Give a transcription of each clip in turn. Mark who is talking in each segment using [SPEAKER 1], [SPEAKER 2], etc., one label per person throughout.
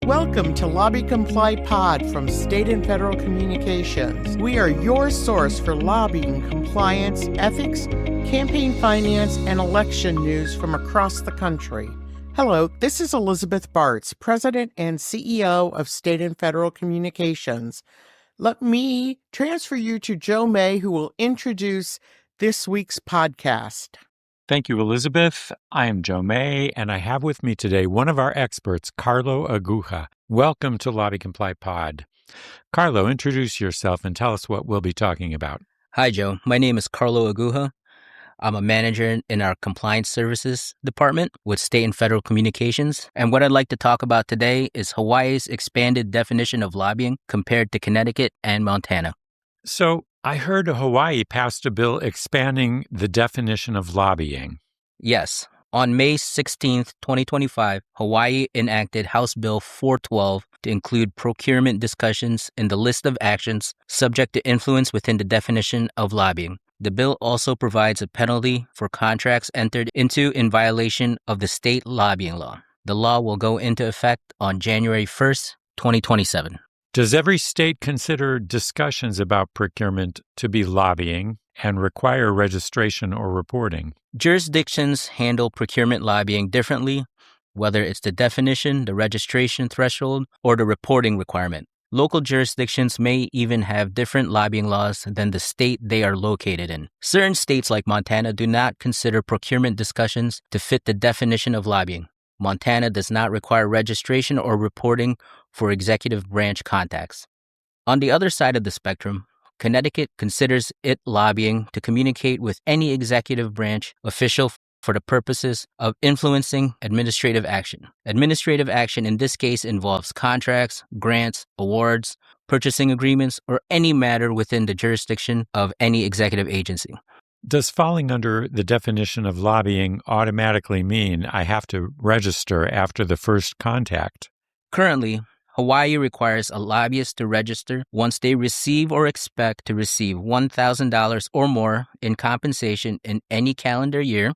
[SPEAKER 1] Welcome to LobbyComply Pod from State and Federal Communications. We are your source for lobbying, compliance, ethics, campaign finance, and election news from across the country. Hello, this is Elizabeth Bartz, President and CEO of State and Federal Communications. Let me transfer you to Joe May, who will introduce this week's podcast.
[SPEAKER 2] Thank you, Elizabeth. I am Joe May, and I have with me today one of our experts, Carlo Aguja. Welcome to LobbyComply Pod. Carlo, introduce yourself and tell us what we'll be talking about.
[SPEAKER 3] Hi, Joe. My name is Carlo Aguja. I'm a manager in our compliance services department with State and Federal Communications. And what I'd like to talk about today is Hawaii's expanded definition of lobbying compared to Connecticut and Montana.
[SPEAKER 2] So, I heard Hawaii passed a bill expanding the definition of lobbying.
[SPEAKER 3] Yes. On May 16th, 2025, Hawaii enacted House Bill 412 to include procurement discussions in the list of actions subject to influence within the definition of lobbying. The bill also provides a penalty for contracts entered into in violation of the state lobbying law. The law will go into effect on January 1st, 2027.
[SPEAKER 2] Does every state consider discussions about procurement to be lobbying and require registration or reporting?
[SPEAKER 3] Jurisdictions handle procurement lobbying differently, whether it's the definition, the registration threshold, or the reporting requirement. Local jurisdictions may even have different lobbying laws than the state they are located in. Certain states like Montana do not consider procurement discussions to fit the definition of lobbying. Montana does not require registration or reporting for executive branch contacts. On the other side of the spectrum, Connecticut considers it lobbying to communicate with any executive branch official for the purposes of influencing administrative action. Administrative action in this case involves contracts, grants, awards, purchasing agreements, or any matter within the jurisdiction of any executive agency.
[SPEAKER 2] Does falling under the definition of lobbying automatically mean I have to register after the first contact?
[SPEAKER 3] Currently, Hawaii requires a lobbyist to register once they receive or expect to receive $1,000 or more in compensation in any calendar year,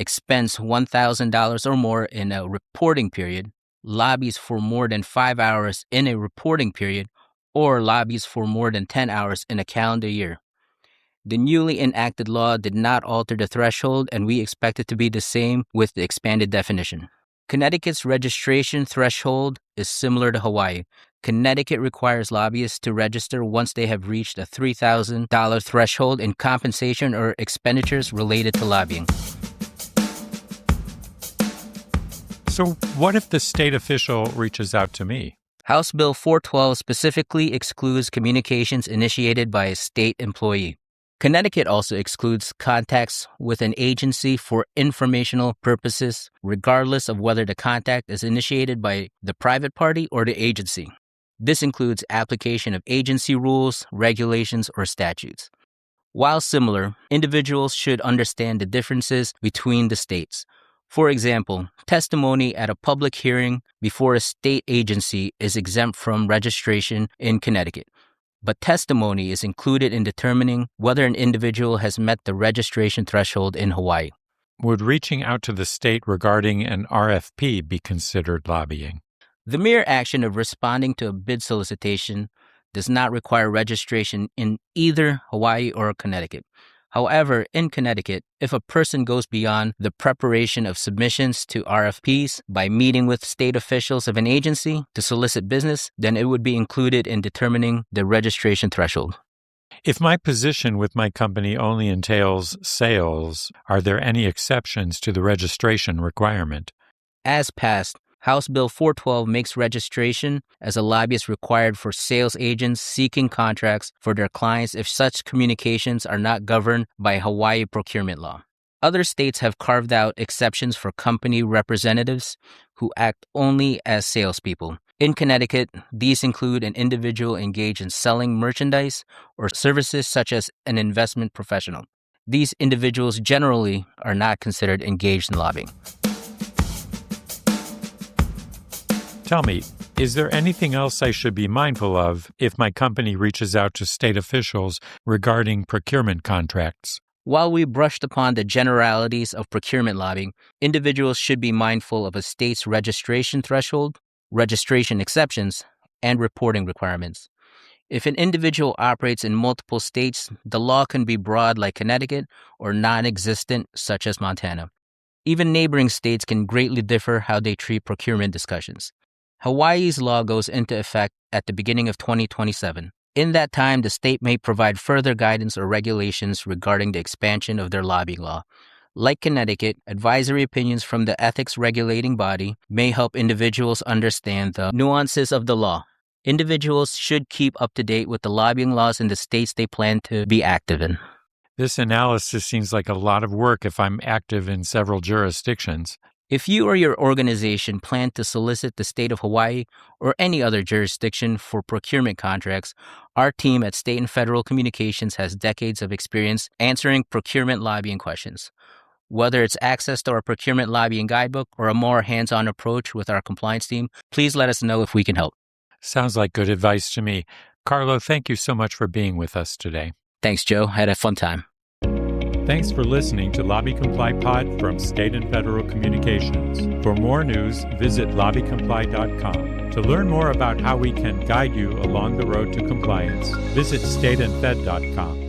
[SPEAKER 3] expense $1,000 or more in a reporting period, lobbies for more than 5 hours in a reporting period, or lobbies for more than 10 hours in a calendar year. The newly enacted law did not alter the threshold, and we expect it to be the same with the expanded definition. Connecticut's registration threshold is similar to Hawaii. Connecticut requires lobbyists to register once they have reached a $3,000 threshold in compensation or expenditures related to lobbying.
[SPEAKER 2] So what if the state official reaches out to me?
[SPEAKER 3] House Bill 412 specifically excludes communications initiated by a state employee. Connecticut also excludes contacts with an agency for informational purposes, regardless of whether the contact is initiated by the private party or the agency. This includes application of agency rules, regulations, or statutes. While similar, individuals should understand the differences between the states. For example, testimony at a public hearing before a state agency is exempt from registration in Connecticut, but testimony is included in determining whether an individual has met the registration threshold in Hawaii.
[SPEAKER 2] Would reaching out to the state regarding an RFP be considered lobbying?
[SPEAKER 3] The mere action of responding to a bid solicitation does not require registration in either Hawaii or Connecticut. However, in Connecticut, if a person goes beyond the preparation of submissions to RFPs by meeting with state officials of an agency to solicit business, then it would be included in determining the registration threshold.
[SPEAKER 2] If my position with my company only entails sales, are there any exceptions to the registration requirement?
[SPEAKER 3] As passed, House Bill 412 makes registration as a lobbyist required for sales agents seeking contracts for their clients if such communications are not governed by Hawaii procurement law. Other states have carved out exceptions for company representatives who act only as salespeople. In Connecticut, these include an individual engaged in selling merchandise or services such as an investment professional. These individuals generally are not considered engaged in lobbying.
[SPEAKER 2] Tell me, is there anything else I should be mindful of if my company reaches out to state officials regarding procurement contracts?
[SPEAKER 3] While we brushed upon the generalities of procurement lobbying, individuals should be mindful of a state's registration threshold, registration exceptions, and reporting requirements. If an individual operates in multiple states, the law can be broad like Connecticut or non-existent such as Montana. Even neighboring states can greatly differ how they treat procurement discussions. Hawaii's law goes into effect at the beginning of 2027. In that time, the state may provide further guidance or regulations regarding the expansion of their lobbying law. Like Connecticut, advisory opinions from the ethics regulating body may help individuals understand the nuances of the law. Individuals should keep up to date with the lobbying laws in the states they plan to be active in.
[SPEAKER 2] This analysis seems like a lot of work if I'm active in several jurisdictions.
[SPEAKER 3] If you or your organization plan to solicit the state of Hawaii or any other jurisdiction for procurement contracts, our team at State and Federal Communications has decades of experience answering procurement lobbying questions. Whether it's access to our procurement lobbying guidebook or a more hands-on approach with our compliance team, please let us know if we can help.
[SPEAKER 2] Sounds like good advice to me. Carlo, thank you so much for being with us today.
[SPEAKER 3] Thanks, Joe. Had a fun time.
[SPEAKER 2] Thanks for listening to LobbyComply Pod from State and Federal Communications. For more news, visit LobbyComply.com. To learn more about how we can guide you along the road to compliance, visit stateandfed.com.